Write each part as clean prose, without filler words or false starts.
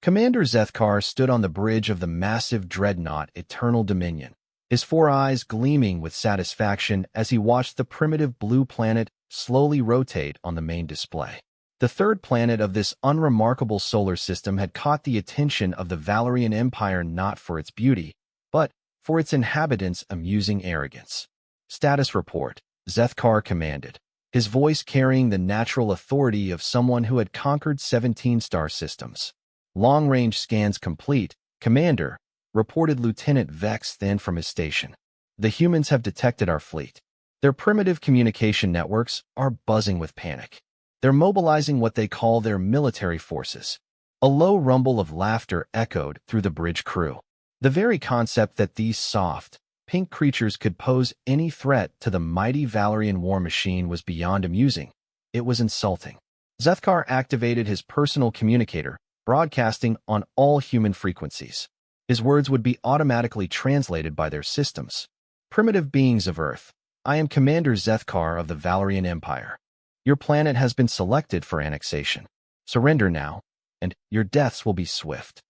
Commander Zethkar stood on the bridge of the massive dreadnought Eternal Dominion, his four eyes gleaming with satisfaction as he watched the primitive blue planet slowly rotate on the main display. The third planet of this unremarkable solar system had caught the attention of the Valerian Empire not for its beauty, but for its inhabitants' amusing arrogance. Status report, Zethkar commanded, his voice carrying the natural authority of someone who had conquered 17 star systems. Long-range scans complete, Commander, reported Lieutenant Vex then from his station. The humans have detected our fleet. Their primitive communication networks are buzzing with panic. They're mobilizing what they call their military forces. A low rumble of laughter echoed through the bridge crew. The very concept that these soft, pink creatures could pose any threat to the mighty Valerian war machine was beyond amusing. It was insulting. Zethkar activated his personal communicator, broadcasting on all human frequencies. His words would be automatically translated by their systems. Primitive beings of Earth, I am Commander Zethkar of the Valerian Empire. Your planet has been selected for annexation. Surrender now, and your deaths will be swift.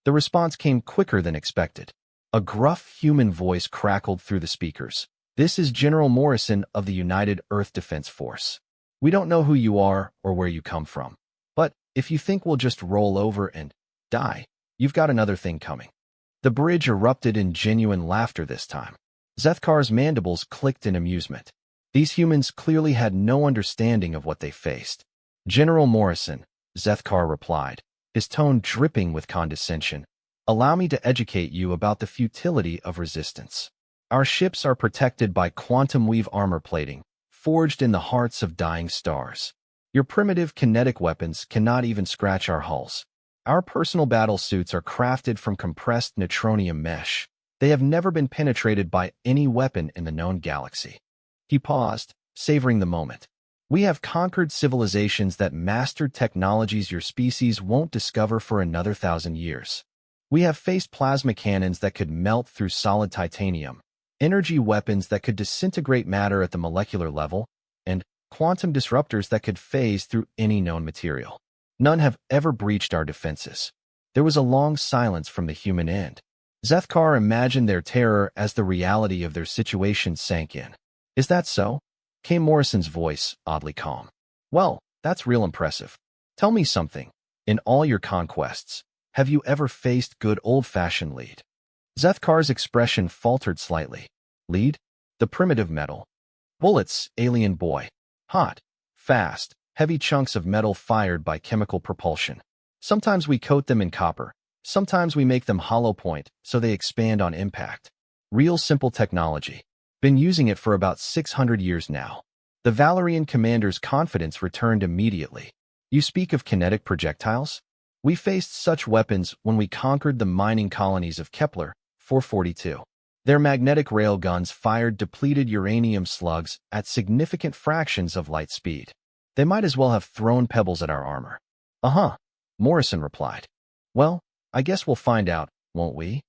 The response came quicker than expected. A gruff human voice crackled through the speakers. This is General Morrison of the United Earth Defense Force. We don't know who you are or where you come from, but if you think we'll just roll over and die, you've got another thing coming. The bridge erupted in genuine laughter this time. Zethkar's mandibles clicked in amusement. These humans clearly had no understanding of what they faced. General Morrison, Zethkar replied, his tone dripping with condescension, allow me to educate you about the futility of resistance. Our ships are protected by quantum weave armor plating, forged in the hearts of dying stars. Your primitive kinetic weapons cannot even scratch our hulls. Our personal battle suits are crafted from compressed neutronium mesh. They have never been penetrated by any weapon in the known galaxy. He paused, savoring the moment. We have conquered civilizations that mastered technologies your species won't discover for another 1,000 years. We have faced plasma cannons that could melt through solid titanium, energy weapons that could disintegrate matter at the molecular level, and quantum disruptors that could phase through any known material. None have ever breached our defenses. There was a long silence from the human end. Zethkar imagined their terror as the reality of their situation sank in. Is that so? Came Morrison's voice, oddly calm. Well, that's real impressive. Tell me something. In all your conquests, have you ever faced good old-fashioned lead? Zethkar's expression faltered slightly. Lead? The primitive metal. Bullets, alien boy. Hot, fast, heavy chunks of metal fired by chemical propulsion. Sometimes we coat them in copper. Sometimes we make them hollow point so they expand on impact. Real simple technology. Been using it for about 600 years now. The Valerian commander's confidence returned immediately. You speak of kinetic projectiles? We faced such weapons when we conquered the mining colonies of Kepler 442. Their magnetic rail guns fired depleted uranium slugs at significant fractions of light speed. They might as well have thrown pebbles at our armor. Uh-huh, Morrison replied. Well, I guess we'll find out, won't we?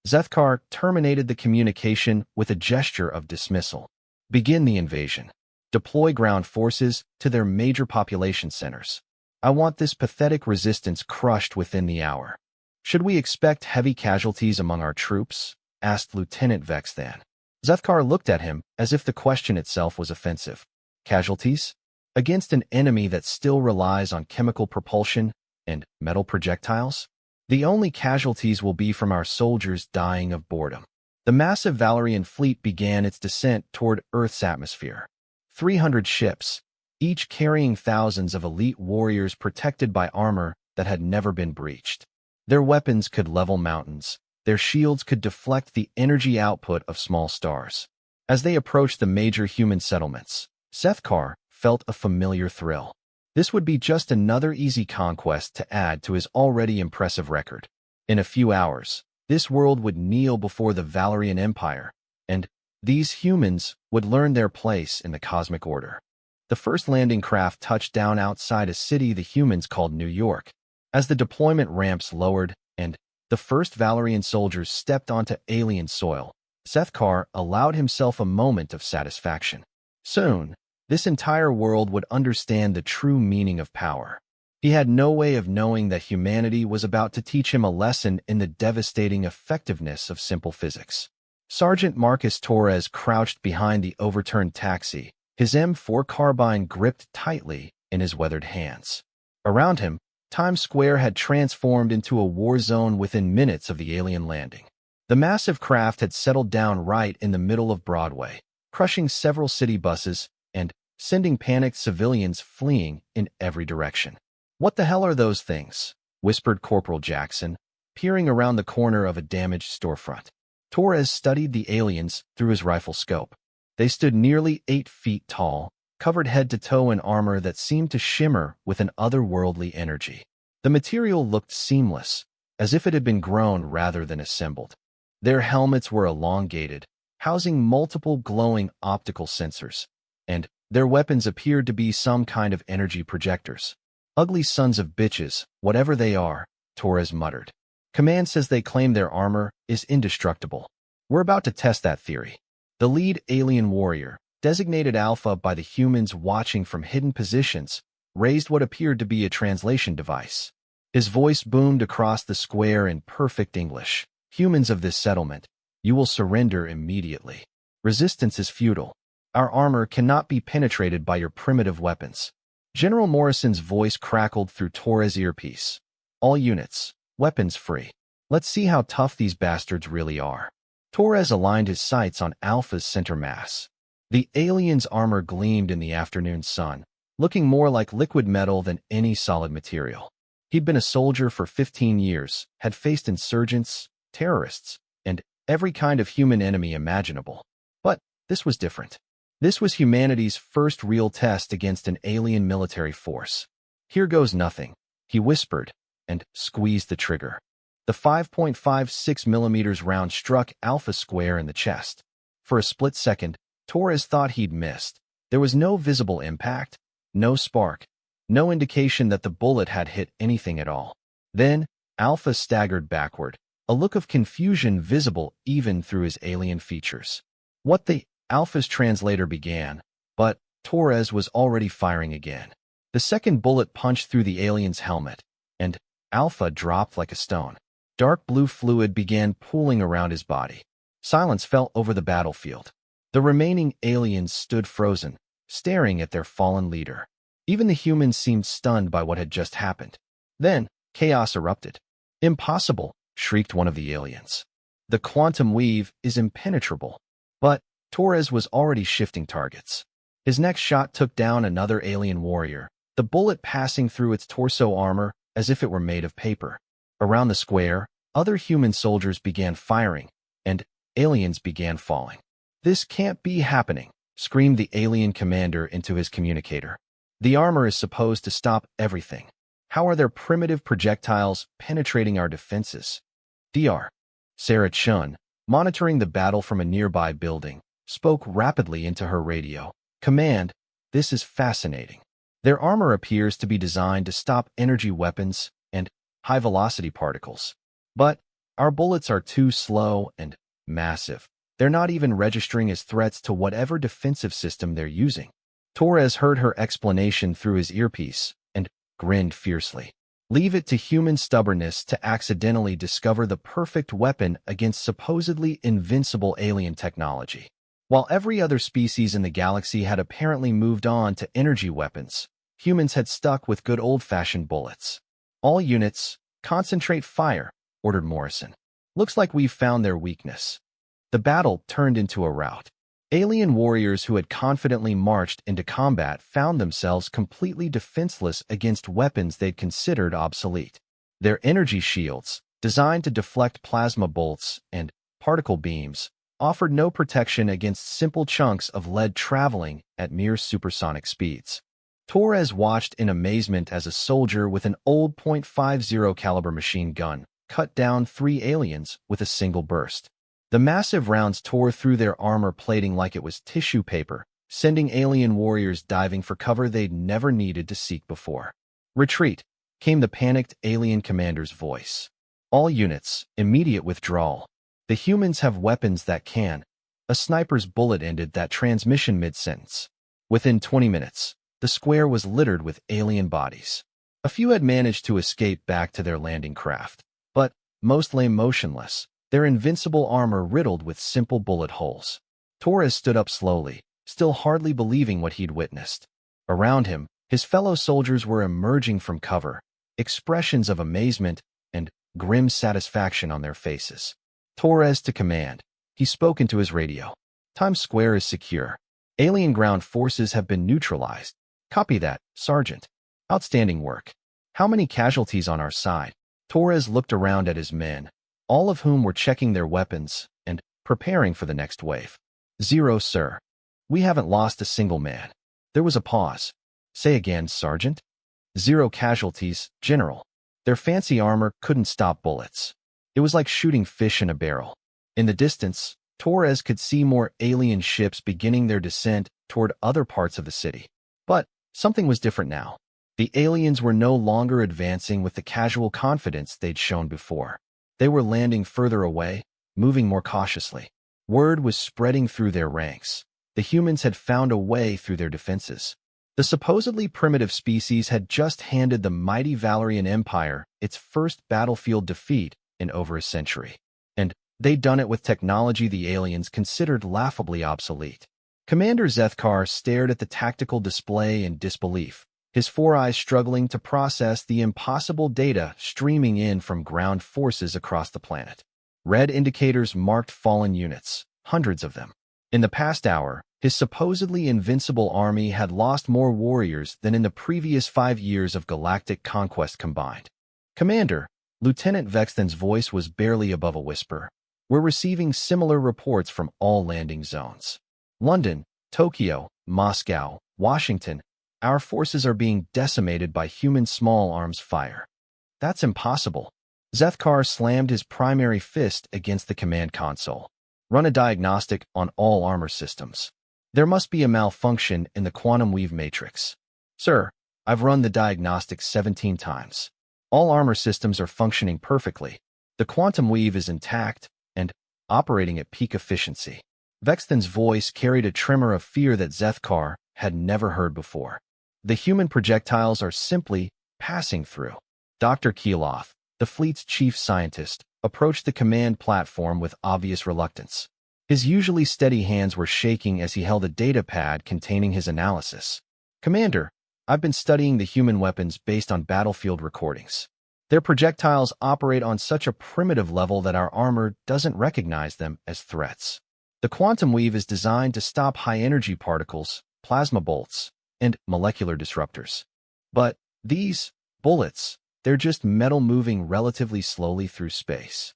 Zethkar terminated the communication with a gesture of dismissal. Begin the invasion. Deploy ground forces to their major population centers. I want this pathetic resistance crushed within the hour. Should we expect heavy casualties among our troops? Asked Lieutenant Vex then. Zethkar looked at him as if the question itself was offensive. Casualties? Against an enemy that still relies on chemical propulsion and metal projectiles? The only casualties will be from our soldiers dying of boredom. The massive Valerian fleet began its descent toward Earth's atmosphere. 300 ships, each carrying thousands of elite warriors protected by armor that had never been breached. Their weapons could level mountains. Their shields could deflect the energy output of small stars. As they approached the major human settlements, Zethkar felt a familiar thrill. This would be just another easy conquest to add to his already impressive record. In a few hours, this world would kneel before the Valerian Empire, and these humans would learn their place in the cosmic order. The first landing craft touched down outside a city the humans called New York. As the deployment ramps lowered and the first Valerian soldiers stepped onto alien soil, Zethkar allowed himself a moment of satisfaction. Soon, this entire world would understand the true meaning of power. He had no way of knowing that humanity was about to teach him a lesson in the devastating effectiveness of simple physics. Sergeant Marcus Torres crouched behind the overturned taxi, his M4 carbine gripped tightly in his weathered hands. Around him, Times Square had transformed into a war zone within minutes of the alien landing. The massive craft had settled down right in the middle of Broadway, crushing several city buses and sending panicked civilians fleeing in every direction. "What the hell are those things?" whispered Corporal Jackson, peering around the corner of a damaged storefront. Torres studied the aliens through his rifle scope. They stood nearly 8 feet tall, covered head to toe in armor that seemed to shimmer with an otherworldly energy. The material looked seamless, as if it had been grown rather than assembled. Their helmets were elongated, housing multiple glowing optical sensors, and their weapons appeared to be some kind of energy projectors. "Ugly sons of bitches, whatever they are," Torres muttered. "Command says they claim their armor is indestructible. We're about to test that theory." The lead alien warrior, designated Alpha by the humans watching from hidden positions, raised what appeared to be a translation device. His voice boomed across the square in perfect English. "Humans of this settlement, you will surrender immediately. Resistance is futile. Our armor cannot be penetrated by your primitive weapons." General Morrison's voice crackled through Torres' earpiece. "All units, weapons free. Let's see how tough these bastards really are." Torres aligned his sights on Alpha's center mass. The alien's armor gleamed in the afternoon sun, looking more like liquid metal than any solid material. He'd been a soldier for 15 years, had faced insurgents, terrorists, and every kind of human enemy imaginable. But this was different. This was humanity's first real test against an alien military force. "Here goes nothing," he whispered, and squeezed the trigger. The 5.56 millimeters round struck Alpha square in the chest. For a split second, Torres thought he'd missed. There was no visible impact, no spark, no indication that the bullet had hit anything at all. Then, Alpha staggered backward, a look of confusion visible even through his alien features. "What the—" Alpha's translator began, but Torres was already firing again. The second bullet punched through the alien's helmet, and Alpha dropped like a stone. Dark blue fluid began pooling around his body. Silence fell over the battlefield. The remaining aliens stood frozen, staring at their fallen leader. Even the humans seemed stunned by what had just happened. Then, chaos erupted. "Impossible!" shrieked one of the aliens. "The quantum weave is impenetrable." But Torres was already shifting targets. His next shot took down another alien warrior, the bullet passing through its torso armor as if it were made of paper. Around the square, other human soldiers began firing, and aliens began falling. "This can't be happening," screamed the alien commander into his communicator. "The armor is supposed to stop everything. How are their primitive projectiles penetrating our defenses?" Dr. Sarah Chun, monitoring the battle from a nearby building, spoke rapidly into her radio. "Command, this is fascinating. Their armor appears to be designed to stop energy weapons and high-velocity particles. But our bullets are too slow and massive. They're not even registering as threats to whatever defensive system they're using." Torres heard her explanation through his earpiece and grinned fiercely. Leave it to human stubbornness to accidentally discover the perfect weapon against supposedly invincible alien technology. While every other species in the galaxy had apparently moved on to energy weapons, humans had stuck with good old-fashioned bullets. "All units, concentrate fire," ordered Morrison. "Looks like we've found their weakness." The battle turned into a rout. Alien warriors who had confidently marched into combat found themselves completely defenseless against weapons they'd considered obsolete. Their energy shields, designed to deflect plasma bolts and particle beams, offered no protection against simple chunks of lead traveling at mere supersonic speeds. Torres watched in amazement as a soldier with an old .50 caliber machine gun cut down 3 aliens with a single burst. The massive rounds tore through their armor plating like it was tissue paper, sending alien warriors diving for cover they'd never needed to seek before. "Retreat," came the panicked alien commander's voice. "All units, immediate withdrawal. The humans have weapons that can—" A sniper's bullet ended that transmission mid-sentence. Within 20 minutes, the square was littered with alien bodies. A few had managed to escape back to their landing craft, but most lay motionless, their invincible armor riddled with simple bullet holes. Torres stood up slowly, still hardly believing what he'd witnessed. Around him, his fellow soldiers were emerging from cover, expressions of amazement and grim satisfaction on their faces. Torres to command. He spoke into his radio. Times Square is secure. Alien ground forces have been neutralized. Copy that, Sergeant. Outstanding work. How many casualties on our side? Torres looked around at his men, all of whom were checking their weapons and preparing for the next wave. 0, sir. We haven't lost a single man. There was a pause. Say again, Sergeant. 0 casualties, General. Their fancy armor couldn't stop bullets. It was like shooting fish in a barrel. In the distance, Torres could see more alien ships beginning their descent toward other parts of the city. But something was different now. The aliens were no longer advancing with the casual confidence they'd shown before. They were landing further away, moving more cautiously. Word was spreading through their ranks. The humans had found a way through their defenses. The supposedly primitive species had just handed the mighty Valerian Empire its first battlefield defeat in over a century. And they'd done it with technology the aliens considered laughably obsolete. Commander Zethkar stared at the tactical display in disbelief, his 4 eyes struggling to process the impossible data streaming in from ground forces across the planet. Red indicators marked fallen units, hundreds of them. In the past hour, his supposedly invincible army had lost more warriors than in the previous 5 years of galactic conquest combined. Commander, Lieutenant Vexton's voice was barely above a whisper. We're receiving similar reports from all landing zones. London, Tokyo, Moscow, Washington. Our forces are being decimated by human small arms fire. That's impossible. Zethkar slammed his primary fist against the command console. Run a diagnostic on all armor systems. There must be a malfunction in the quantum weave matrix. Sir, I've run the diagnostics 17 times. All armor systems are functioning perfectly. The quantum weave is intact and operating at peak efficiency. Vexton's voice carried a tremor of fear that Zethkar had never heard before. The human projectiles are simply passing through. Dr. Keeloth, the fleet's chief scientist, approached the command platform with obvious reluctance. His usually steady hands were shaking as he held a data pad containing his analysis. Commander, I've been studying the human weapons based on battlefield recordings. Their projectiles operate on such a primitive level that our armor doesn't recognize them as threats. The quantum weave is designed to stop high-energy particles, plasma bolts, and molecular disruptors. But these bullets, they're just metal moving relatively slowly through space.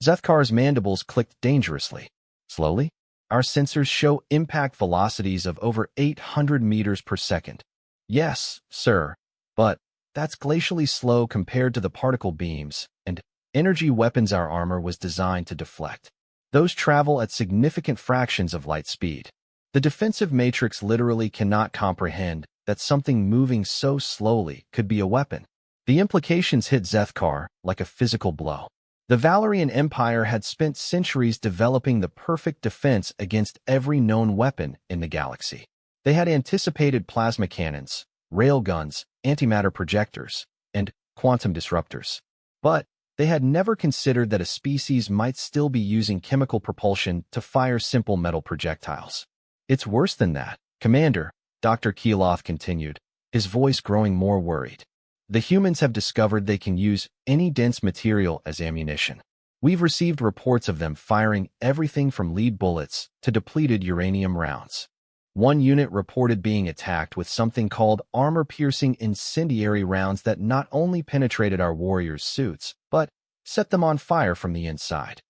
Zethkar's mandibles clicked dangerously. Slowly? Our sensors show impact velocities of over 800 meters per second. Yes, sir, but that's glacially slow compared to the particle beams and energy weapons our armor was designed to deflect. Those travel at significant fractions of light speed. The defensive matrix literally cannot comprehend that something moving so slowly could be a weapon. The implications hit Zethkar like a physical blow. The Valerian Empire had spent centuries developing the perfect defense against every known weapon in the galaxy. They had anticipated plasma cannons, railguns, antimatter projectors, and quantum disruptors. But they had never considered that a species might still be using chemical propulsion to fire simple metal projectiles. It's worse than that, Commander, Dr. Keeloth continued, his voice growing more worried. The humans have discovered they can use any dense material as ammunition. We've received reports of them firing everything from lead bullets to depleted uranium rounds. One unit reported being attacked with something called armor-piercing incendiary rounds that not only penetrated our warriors' suits, but set them on fire from the inside.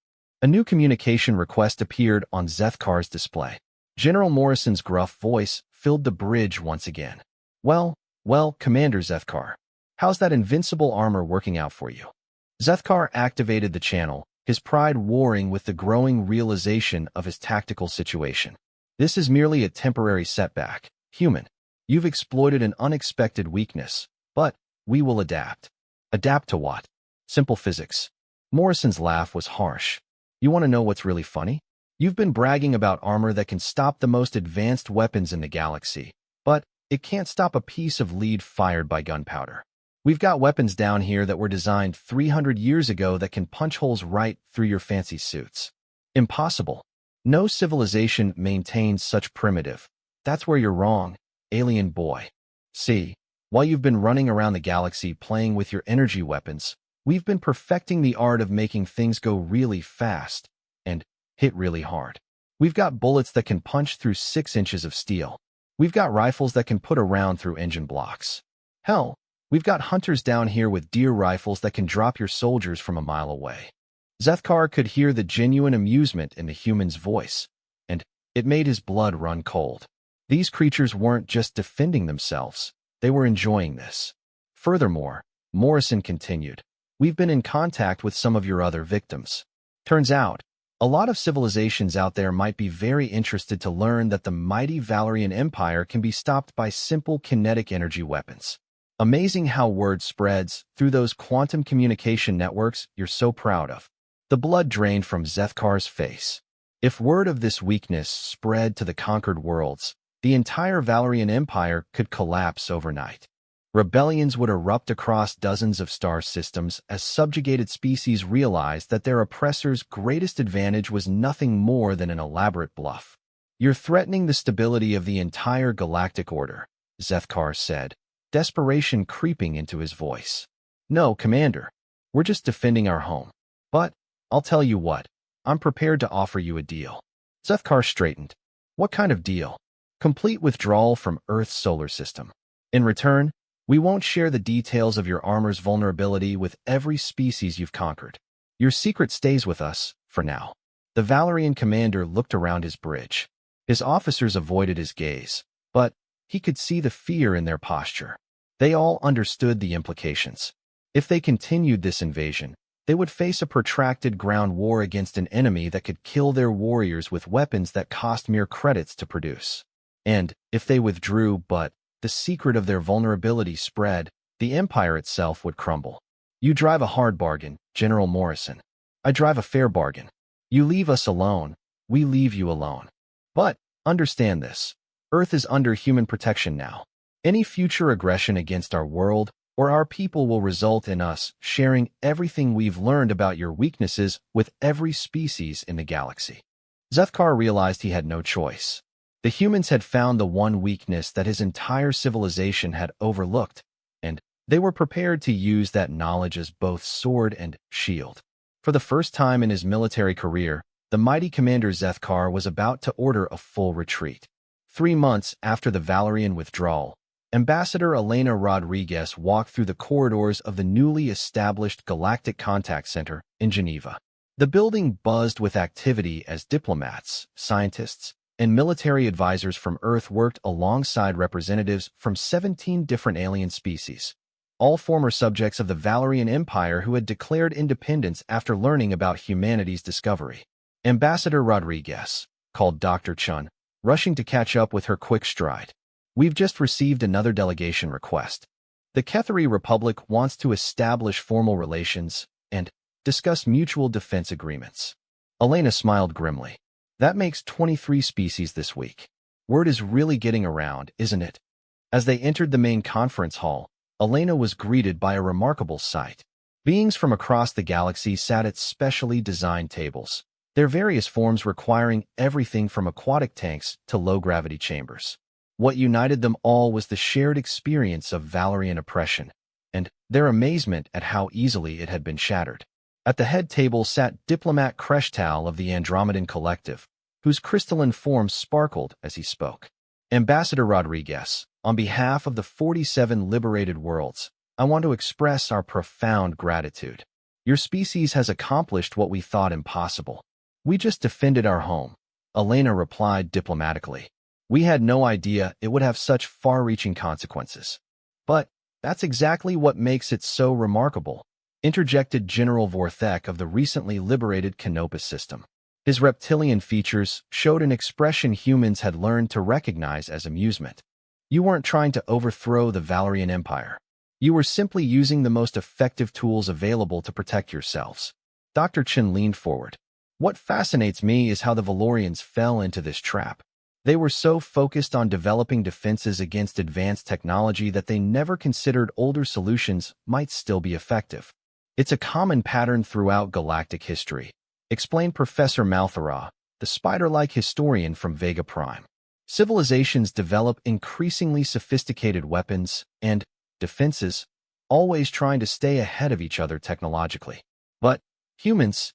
A new communication request appeared on Zethkar's display. General Morrison's gruff voice filled the bridge once again. Well, Commander Zethkar, how's that invincible armor working out for you? Zethkar activated the channel, his pride warring with the growing realization of his tactical situation. This is merely a temporary setback. Human, you've exploited an unexpected weakness, but we will adapt. Adapt to what? Simple physics. Morrison's laugh was harsh. You want to know what's really funny? You've been bragging about armor that can stop the most advanced weapons in the galaxy, but it can't stop a piece of lead fired by gunpowder. We've got weapons down here that were designed 300 years ago that can punch holes right through your fancy suits. Impossible. No civilization maintains such primitive. That's where you're wrong, alien boy. See, while you've been running around the galaxy playing with your energy weapons, we've been perfecting the art of making things go really fast and hit really hard. We've got bullets that can punch through 6 inches of steel. We've got rifles that can put a round through engine blocks. Hell, we've got hunters down here with deer rifles that can drop your soldiers from a mile away. Zethkar could hear the genuine amusement in the human's voice, and it made his blood run cold. These creatures weren't just defending themselves, they were enjoying this. Furthermore, Morrison continued, we've been in contact with some of your other victims. Turns out, a lot of civilizations out there might be very interested to learn that the mighty Valerian Empire can be stopped by simple kinetic energy weapons. Amazing how word spreads through those quantum communication networks you're so proud of. The blood drained from Zethkar's face. If word of this weakness spread to the conquered worlds, the entire Valerian Empire could collapse overnight. Rebellions would erupt across dozens of star systems as subjugated species realized that their oppressor's greatest advantage was nothing more than an elaborate bluff. You're threatening the stability of the entire galactic order, Zethkar said, desperation creeping into his voice. No, Commander. We're just defending our home. But, I'll tell you what, I'm prepared to offer you a deal. Zethkar straightened. What kind of deal? Complete withdrawal from Earth's solar system. In return, we won't share the details of your armor's vulnerability with every species you've conquered. Your secret stays with us, for now. The Valerian commander looked around his bridge. His officers avoided his gaze, but he could see the fear in their posture. They all understood the implications. If they continued this invasion, they would face a protracted ground war against an enemy that could kill their warriors with weapons that cost mere credits to produce. And, if they withdrew but the secret of their vulnerability spread, the empire itself would crumble. You drive a hard bargain, General Morrison. I drive a fair bargain. You leave us alone, we leave you alone. But, understand this. Earth is under human protection now. Any future aggression against our world or our people will result in us sharing everything we've learned about your weaknesses with every species in the galaxy. Zethkar realized he had no choice. The humans had found the one weakness that his entire civilization had overlooked, and they were prepared to use that knowledge as both sword and shield. For the first time in his military career, the mighty Commander Zethkar was about to order a full retreat. 3 months after the Valerian withdrawal, Ambassador Elena Rodriguez walked through the corridors of the newly established Galactic Contact Center in Geneva. The building buzzed with activity as diplomats, scientists, and military advisors from Earth worked alongside representatives from 17 different alien species, all former subjects of the Valerian Empire who had declared independence after learning about humanity's discovery. Ambassador Rodriguez, called Dr. Chun, rushing to catch up with her quick stride. We've just received another delegation request. The Kethari Republic wants to establish formal relations and discuss mutual defense agreements. Elena smiled grimly. That makes 23 species this week. Word is really getting around, isn't it? As they entered the main conference hall, Elena was greeted by a remarkable sight. Beings from across the galaxy sat at specially designed tables, their various forms requiring everything from aquatic tanks to low-gravity chambers. What united them all was the shared experience of Valerian oppression, and their amazement at how easily it had been shattered. At the head table sat Diplomat Kreshtal of the Andromedan Collective, whose crystalline form sparkled as he spoke. Ambassador Rodriguez, on behalf of the 47 liberated worlds, I want to express our profound gratitude. Your species has accomplished what we thought impossible. We just defended our home, Elena replied diplomatically. We had no idea it would have such far-reaching consequences. But that's exactly what makes it so remarkable, interjected General Vorthek of the recently liberated Canopus system. His reptilian features showed an expression humans had learned to recognize as amusement. You weren't trying to overthrow the Valerian Empire. You were simply using the most effective tools available to protect yourselves. Dr. Chen leaned forward. What fascinates me is how the Valorians fell into this trap. They were so focused on developing defenses against advanced technology that they never considered older solutions might still be effective. It's a common pattern throughout galactic history, explained Professor Malthara, the spider-like historian from Vega Prime. Civilizations develop increasingly sophisticated weapons and defenses, always trying to stay ahead of each other technologically. But humans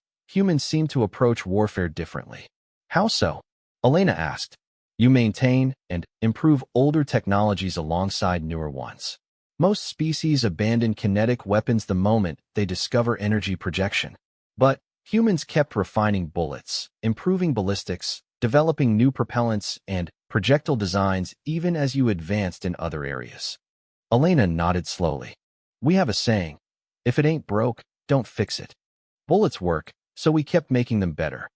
seem to approach warfare differently. How so? Elena asked. You maintain and improve older technologies alongside newer ones. Most species abandon kinetic weapons the moment they discover energy projection. But humans kept refining bullets, improving ballistics, developing new propellants and projectile designs even as you advanced in other areas. Elena nodded slowly. We have a saying, if it ain't broke, don't fix it. Bullets work, so we kept making them better.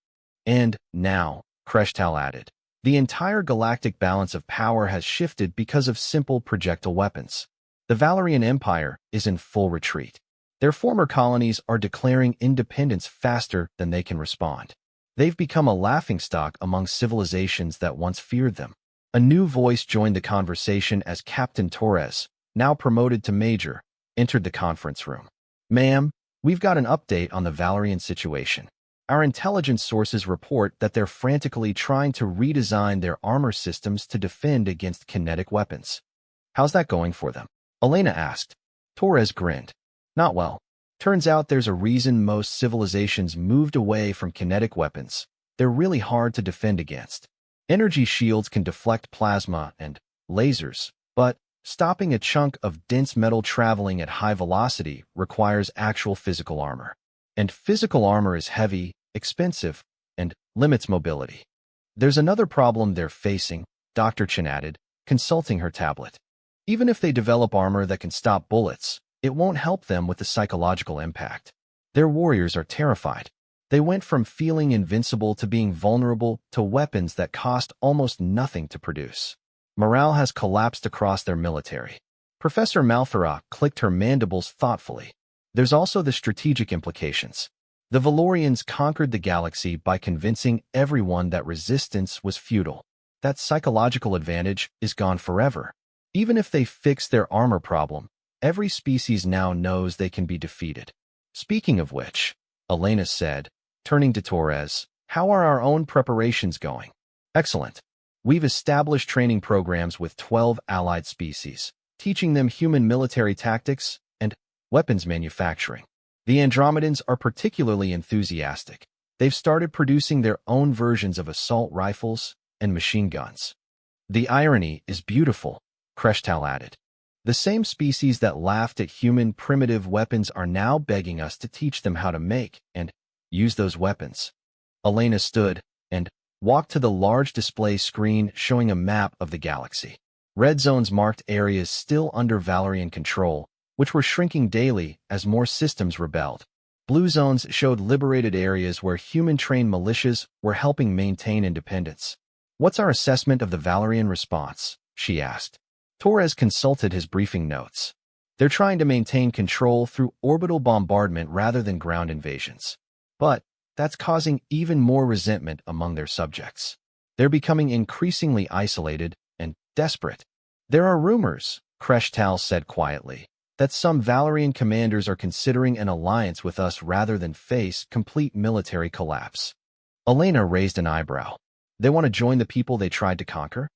And now, Kreshtal added, the entire galactic balance of power has shifted because of simple projectile weapons. The Valerian Empire is in full retreat. Their former colonies are declaring independence faster than they can respond. They've become a laughingstock among civilizations that once feared them. A new voice joined the conversation as Captain Torres, now promoted to Major, entered the conference room. Ma'am, we've got an update on the Valerian situation. Our intelligence sources report that they're frantically trying to redesign their armor systems to defend against kinetic weapons. How's that going for them? Elena asked. Torres grinned. Not well. Turns out there's a reason most civilizations moved away from kinetic weapons. They're really hard to defend against. Energy shields can deflect plasma and lasers, but stopping a chunk of dense metal traveling at high velocity requires actual physical armor. And physical armor is heavy, expensive, and limits mobility. There's another problem they're facing, Dr. Chen added, consulting her tablet. Even if they develop armor that can stop bullets, it won't help them with the psychological impact. Their warriors are terrified. They went from feeling invincible to being vulnerable to weapons that cost almost nothing to produce. Morale has collapsed across their military. Professor Malthara clicked her mandibles thoughtfully. There's also the strategic implications. The Valorians conquered the galaxy by convincing everyone that resistance was futile. That psychological advantage is gone forever. Even if they fix their armor problem, every species now knows they can be defeated. Speaking of which, Elena said, turning to Torres, how are our own preparations going? Excellent. We've established training programs with 12 allied species, teaching them human military tactics and weapons manufacturing. The Andromedans are particularly enthusiastic. They've started producing their own versions of assault rifles and machine guns. The irony is beautiful, Kreshtal added. The same species that laughed at human primitive weapons are now begging us to teach them how to make and use those weapons. Elena stood and walked to the large display screen showing a map of the galaxy. Red zones marked areas still under Valerian control, which were shrinking daily as more systems rebelled. Blue zones showed liberated areas where human-trained militias were helping maintain independence. What's our assessment of the Valerian response? She asked. Torres consulted his briefing notes. They're trying to maintain control through orbital bombardment rather than ground invasions. But that's causing even more resentment among their subjects. They're becoming increasingly isolated and desperate. There are rumors, Kreshtal said quietly, that some Valerian commanders are considering an alliance with us rather than face complete military collapse. Elena raised an eyebrow. They want to join the people they tried to conquer?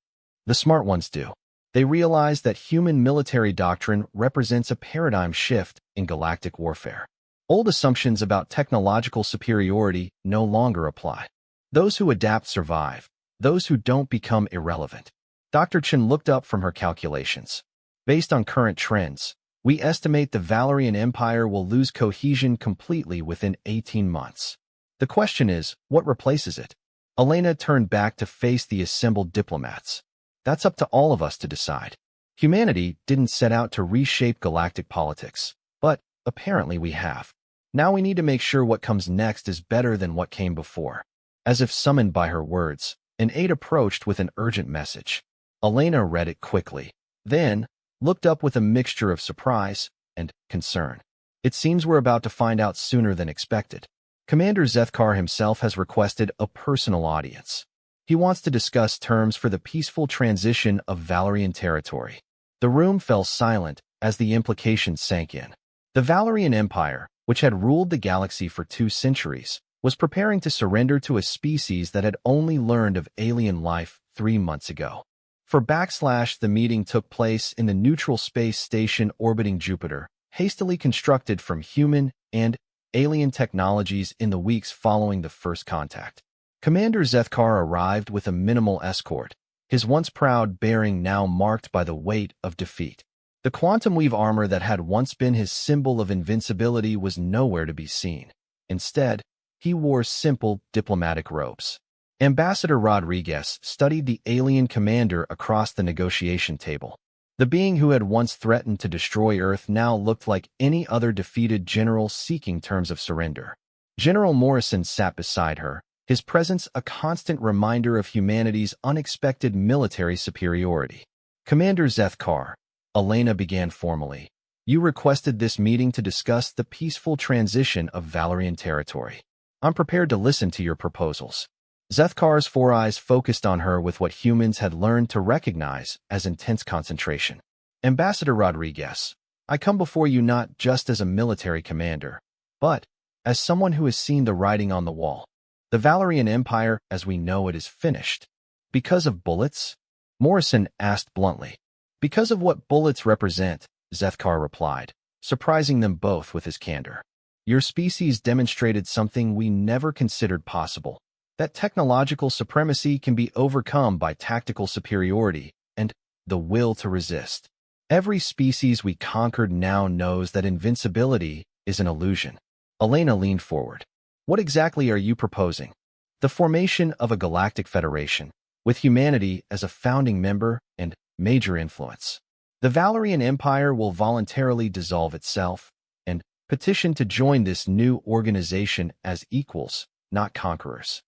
The smart ones do. They realize that human military doctrine represents a paradigm shift in galactic warfare. Old assumptions about technological superiority no longer apply. Those who adapt survive. Those who don't become irrelevant. Dr. Chen looked up from her calculations. Based on current trends, we estimate the Valerian Empire will lose cohesion completely within 18 months. The question is, what replaces it? Elena turned back to face the assembled diplomats. That's up to all of us to decide. Humanity didn't set out to reshape galactic politics, but apparently we have. Now we need to make sure what comes next is better than what came before. As if summoned by her words, an aide approached with an urgent message. Elena read it quickly, then looked up with a mixture of surprise and concern. It seems we're about to find out sooner than expected. Commander Zethkar himself has requested a personal audience. He wants to discuss terms for the peaceful transition of Valerian territory. The room fell silent as the implications sank in. The Valerian Empire, which had ruled the galaxy for 2 centuries, was preparing to surrender to a species that had only learned of alien life 3 months ago. The meeting took place in the neutral space station orbiting Jupiter, hastily constructed from human and alien technologies in the weeks following the first contact. Commander Zethkar arrived with a minimal escort, his once proud bearing now marked by the weight of defeat. The quantum weave armor that had once been his symbol of invincibility was nowhere to be seen. Instead, he wore simple diplomatic robes. Ambassador Rodriguez studied the alien commander across the negotiation table. The being who had once threatened to destroy Earth now looked like any other defeated general seeking terms of surrender. General Morrison sat beside her, his presence a constant reminder of humanity's unexpected military superiority. Commander Zethkar, Elena began formally. You requested this meeting to discuss the peaceful transition of Valerian territory. I'm prepared to listen to your proposals. Zethkar's 4 eyes focused on her with what humans had learned to recognize as intense concentration. Ambassador Rodriguez, I come before you not just as a military commander, but as someone who has seen the writing on the wall. The Valerian Empire, as we know it, is finished. Because of bullets? Morrison asked bluntly. Because of what bullets represent, Zethkar replied, surprising them both with his candor. Your species demonstrated something we never considered possible, that technological supremacy can be overcome by tactical superiority and the will to resist. Every species we conquered now knows that invincibility is an illusion. Elena leaned forward. What exactly are you proposing? The formation of a galactic federation, with humanity as a founding member and major influence. The Valerian Empire will voluntarily dissolve itself and petition to join this new organization as equals, not conquerors.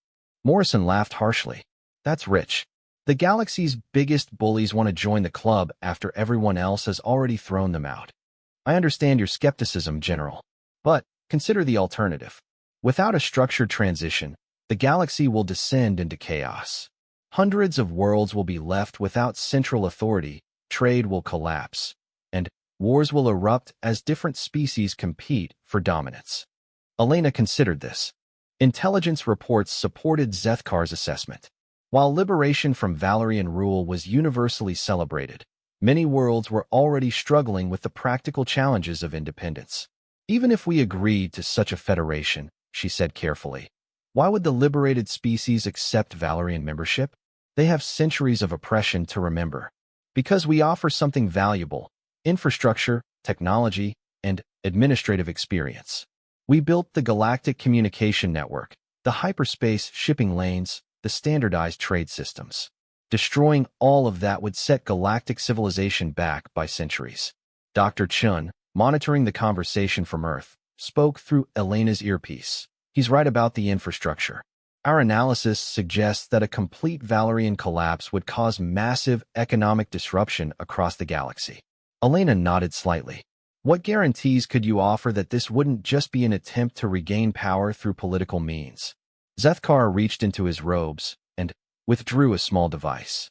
Morrison laughed harshly. That's rich. The galaxy's biggest bullies want to join the club after everyone else has already thrown them out. I understand your skepticism, General. But consider the alternative. Without a structured transition, the galaxy will descend into chaos. Hundreds of worlds will be left without central authority, trade will collapse, and wars will erupt as different species compete for dominance. Elena considered this. Intelligence reports supported Zethkar's assessment. While liberation from Valerian rule was universally celebrated, many worlds were already struggling with the practical challenges of independence. Even if we agreed to such a federation, she said carefully, why would the liberated species accept Valerian membership? They have centuries of oppression to remember. Because we offer something valuable: infrastructure, technology, and administrative experience. We built the Galactic Communication Network, the hyperspace shipping lanes, the standardized trade systems. Destroying all of that would set galactic civilization back by centuries. Dr. Chun, monitoring the conversation from Earth, spoke through Elena's earpiece. He's right about the infrastructure. Our analysis suggests that a complete Valerian collapse would cause massive economic disruption across the galaxy. Elena nodded slightly. What guarantees could you offer that this wouldn't just be an attempt to regain power through political means? Zethkar reached into his robes and withdrew a small device.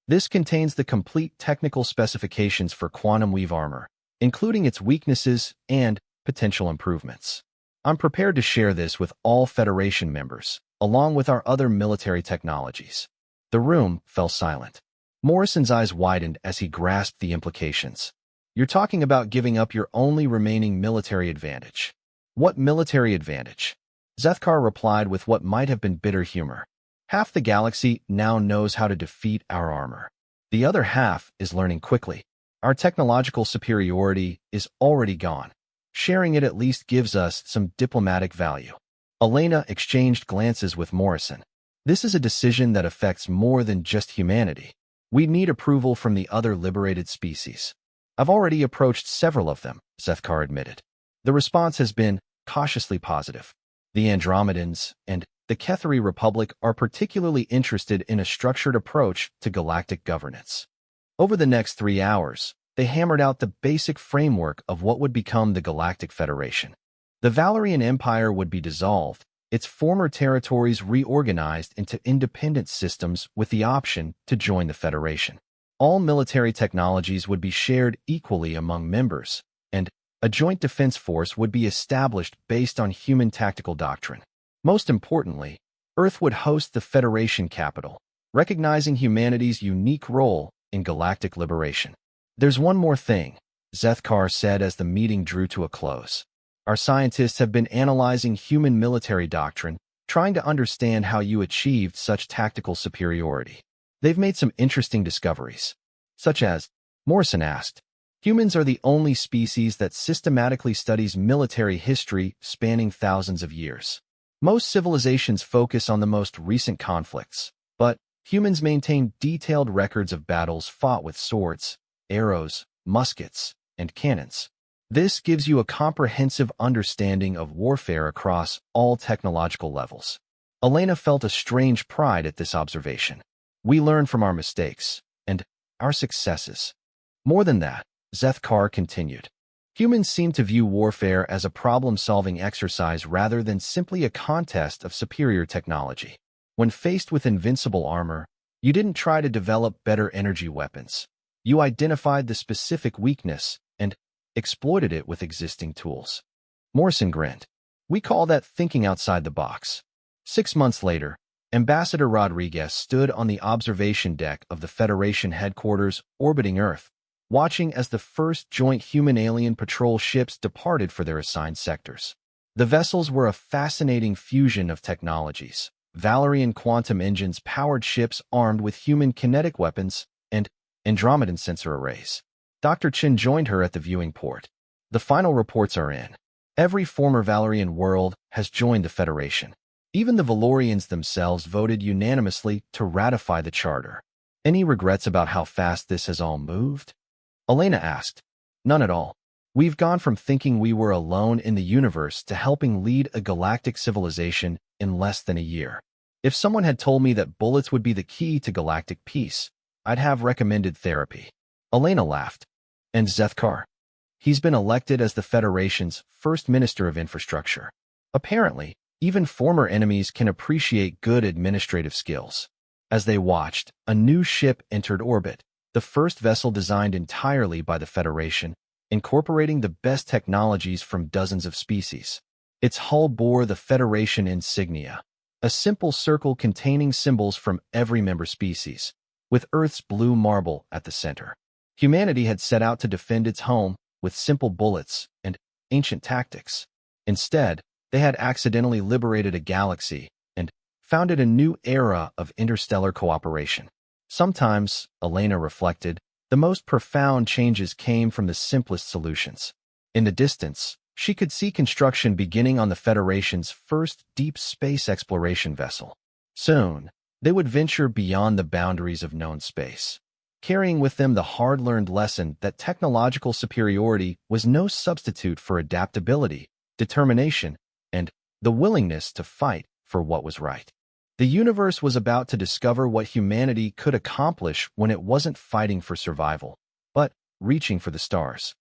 This contains the complete technical specifications for quantum weave armor, including its weaknesses and potential improvements. I'm prepared to share this with all Federation members, along with our other military technologies. The room fell silent. Morrison's eyes widened as he grasped the implications. You're talking about giving up your only remaining military advantage. What military advantage? Zethkar replied with what might have been bitter humor. Half the galaxy now knows how to defeat our armor. The other half is learning quickly. Our technological superiority is already gone. Sharing it at least gives us some diplomatic value. Elena exchanged glances with Morrison. This is a decision that affects more than just humanity. We need approval from the other liberated species. I've already approached several of them, Zethkar admitted. The response has been cautiously positive. The Andromedans and the Kethari Republic are particularly interested in a structured approach to galactic governance. Over the next 3 hours, they hammered out the basic framework of what would become the Galactic Federation. The Valerian Empire would be dissolved, its former territories reorganized into independent systems with the option to join the Federation. All military technologies would be shared equally among members, and a joint defense force would be established based on human tactical doctrine. Most importantly, Earth would host the Federation capital, recognizing humanity's unique role in galactic liberation. "There's one more thing," Zethkar said as the meeting drew to a close. "Our scientists have been analyzing human military doctrine, trying to understand how you achieved such tactical superiority. They've made some interesting discoveries, such as," Morrison asked, "humans are the only species that systematically studies military history spanning thousands of years. Most civilizations focus on the most recent conflicts, but humans maintain detailed records of battles fought with swords, arrows, muskets, and cannons. This gives you a comprehensive understanding of warfare across all technological levels." Elena felt a strange pride at this observation. "We learn from our mistakes and our successes. More than that," Zethkar continued, "humans seem to view warfare as a problem-solving exercise rather than simply a contest of superior technology. When faced with invincible armor, you didn't try to develop better energy weapons. You identified the specific weakness and exploited it with existing tools." Morrison grinned. "We call that thinking outside the box." 6 months later, Ambassador Rodriguez stood on the observation deck of the Federation headquarters orbiting Earth, watching as the first joint human-alien patrol ships departed for their assigned sectors. The vessels were a fascinating fusion of technologies: Valerian quantum engines-powered ships armed with human kinetic weapons and Andromedan sensor arrays. Dr. Chen joined her at the viewing port. "The final reports are in. Every former Valerian world has joined the Federation. Even the Valorians themselves voted unanimously to ratify the charter. Any regrets about how fast this has all moved?" Elena asked. "None at all. We've gone from thinking we were alone in the universe to helping lead a galactic civilization in less than a year. If someone had told me that bullets would be the key to galactic peace, I'd have recommended therapy." Elena laughed. "And Zethkar? He's been elected as the Federation's first Minister of Infrastructure. Apparently, even former enemies can appreciate good administrative skills." As they watched, a new ship entered orbit, the first vessel designed entirely by the Federation, incorporating the best technologies from dozens of species. Its hull bore the Federation insignia, a simple circle containing symbols from every member species, with Earth's blue marble at the center. Humanity had set out to defend its home with simple bullets and ancient tactics. Instead, they had accidentally liberated a galaxy and founded a new era of interstellar cooperation. Sometimes, Elena reflected, the most profound changes came from the simplest solutions. In the distance, she could see construction beginning on the Federation's first deep space exploration vessel. Soon, they would venture beyond the boundaries of known space, carrying with them the hard-learned lesson that technological superiority was no substitute for adaptability, determination, and the willingness to fight for what was right. The universe was about to discover what humanity could accomplish when it wasn't fighting for survival, but reaching for the stars.